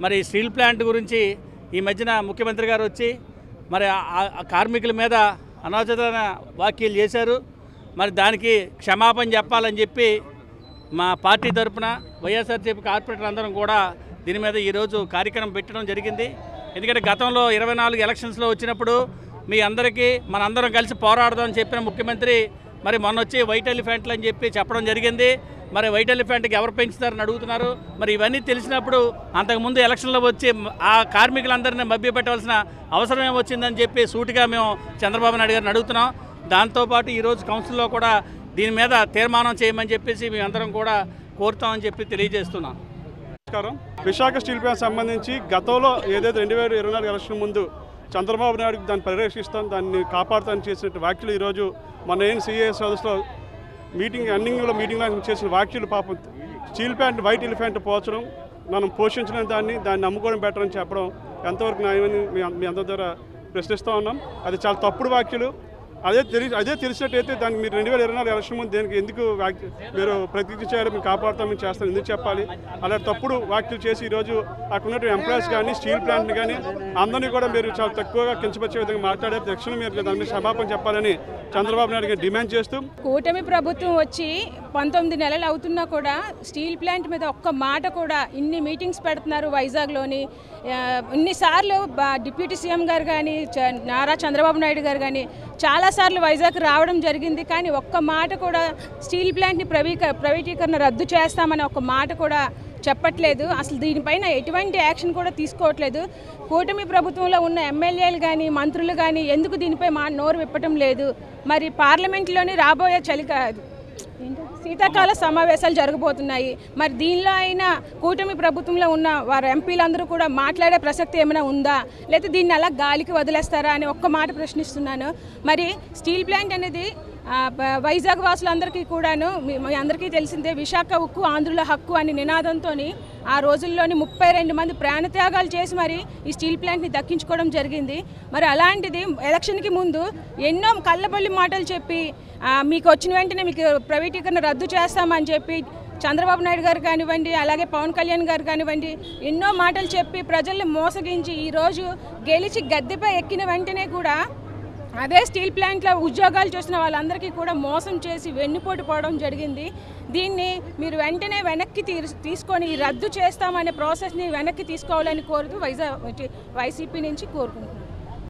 మరి steel plant గురించి ఈ మధ్యన ముఖ్యమంత్రి గారు వచ్చి మరి ఆ కార్మికుల మీద అనాచరణ వ్యాఖ్యలు చేశారు. మరి దానికి క్షమాపణ చెప్పాలని చెప్పి మా పార్టీ తరఫున వైఎస్ఆర్సీపీ కార్పొరేటర్ అందరం కూడా దీని మీద ఈరోజు కార్యక్రమం పెట్టడం జరిగింది. ఎందుకంటే గతంలో 24 ఎలక్షన్స్లో వచ్చినప్పుడు మీ అందరికీ మనందరం కలిసి పోరాడదామని చెప్పిన ముఖ్యమంత్రి మరి మొన్న వచ్చి వైట్ ఎలిఫెంట్లు అని చెప్పి చెప్పడం జరిగింది. మరి వైట్ ఎలిఫెంట్కి ఎవరు పెంచుతారని అడుగుతున్నారు. మరి ఇవన్నీ తెలిసినప్పుడు అంతకుముందు ఎలక్షన్లో వచ్చి ఆ కార్మికులందరినీ మభ్యపెట్టవలసిన అవసరం ఏమొచ్చిందని చెప్పి సూటిగా మేము చంద్రబాబు నాయుడు గారిని అడుగుతున్నాం. దాంతోపాటు ఈరోజు కౌన్సిల్లో కూడా దీని మీద తీర్మానం చేయమని చెప్పేసి మేమందరం కూడా కోరుతామని చెప్పి తెలియజేస్తున్నాం. నమస్కారం. విశాఖ స్టీల్ ప్లాంట్ సంబంధించి గతంలో ఏదైతే 2024 ఎలక్షన్ ముందు చంద్రబాబు నాయుడుకి దాన్ని పరిరక్షిస్తాం, దాన్ని కాపాడుతాను చేసిన వ్యాఖ్యలు ఈరోజు మన సిఐఎస్ సదస్సులో ఎండింగ్లో చేసిన వ్యాఖ్యలు పాపం స్టీల్ ప్లాంట్ వైట్ ఎలిఫెంట్ పోల్చడం, మనం పోషించిన దాన్ని నమ్ముకోవడం బెటర్ అని చెప్పడం ఎంతవరకు న్యాయమని మీ అందరి ద్వారా ప్రశ్నిస్తూ ఉన్నాం. అది చాలా తప్పుడు వ్యాఖ్యలు. అదే తెలిసినట్టయితే దానికి మీరు 2024 ఎలక్షన్ ముందు దేనికి ఎందుకు మీరు ప్రతిజ్ఞ చేయాలి, మీరు కాపాడుతామని చేస్తాను ఎందుకు చెప్పాలి? అలాంటి తప్పుడు వ్యాఖ్యలు చేసి ఈరోజు అక్కడ ఉన్నటువంటి ఎంప్లాయీస్ కానీ స్టీల్ ప్లాంట్ని కానీ అందరినీ కూడా మీరు చాలా తక్కువగా కించపరిచే విధంగా మాట్లాడే తక్షణం మీరు దాని మీద క్షమాపణ చెప్పాలని చంద్రబాబు నాయుడు గారు డిమాండ్ చేస్తూ, కూటమి ప్రభుత్వం వచ్చి 19 నెలలు అవుతున్నా కూడా స్టీల్ ప్లాంట్ మీద ఒక్క మాట కూడా, ఇన్ని మీటింగ్స్ పెడుతున్నారు వైజాగ్లోని, ఇన్నిసార్లు డిప్యూటీ సీఎం గారు కానీ నారా చంద్రబాబు నాయుడు గారు కానీ చాలాసార్లు వైజాగ్ రావడం జరిగింది. కానీ ఒక్క మాట కూడా స్టీల్ ప్లాంట్ని ప్రైవేటీకరణ రద్దు చేస్తామని ఒక్క మాట కూడా చెప్పట్లేదు. అసలు దీనిపైన ఎటువంటి యాక్షన్ కూడా తీసుకోవట్లేదు. కూటమి ప్రభుత్వంలో ఉన్న ఎమ్మెల్యేలు కానీ మంత్రులు కానీ ఎందుకు దీనిపై నోరు విప్పటం లేదు? మరి పార్లమెంట్లోని రాబోయే శీతాకాల సమావేశాలు జరగబోతున్నాయి. మరి దీనిలో అయినా కూటమి ప్రభుత్వంలో ఉన్న వారు ఎంపీలందరూ కూడా మాట్లాడే ప్రసక్తి ఏమైనా ఉందా, లేకపోతే దీన్ని అలా గాలికి వదిలేస్తారా అని ఒక్క మాట ప్రశ్నిస్తున్నాను. మరి స్టీల్ ప్లాంట్ అనేది వైజాగ్ వాసులందరికీ కూడాను మీ అందరికీ తెలిసిందే, విశాఖ ఉక్కు ఆంధ్రుల హక్కు అని నినాదంతో ఆ రోజుల్లోని 32 మంది ప్రాణత్యాగాలు చేసి మరి ఈ స్టీల్ ప్లాంట్ని దక్కించుకోవడం జరిగింది. మరి అలాంటిది ఎలక్షన్కి ముందు ఎన్నో కళ్ళబొల్లి మాటలు చెప్పి మీకు వచ్చిన వెంటనే మీకు ప్రైవేటీకరణ రద్దు చేస్తామని చెప్పి చంద్రబాబు నాయుడు గారు కానివ్వండి, అలాగే పవన్ కళ్యాణ్ గారు కానివ్వండి ఎన్నో మాటలు చెప్పి ప్రజల్ని మోసగించి ఈరోజు గెలిచి గద్దెపై ఎక్కిన వెంటనే కూడా అదే స్టీల్ ప్లాంట్లో ఉద్యోగాలు చేసిన వాళ్ళందరికీ కూడా మోసం చేసి వెన్నుపోటు పోవడం జరిగింది. దీన్ని మీరు వెంటనే వెనక్కి తీసుకొని రద్దు చేస్తామనే ప్రాసెస్ని వెనక్కి తీసుకోవాలని కోరుతూ వైసీపీ నుంచి కోరుకుంటున్నాను.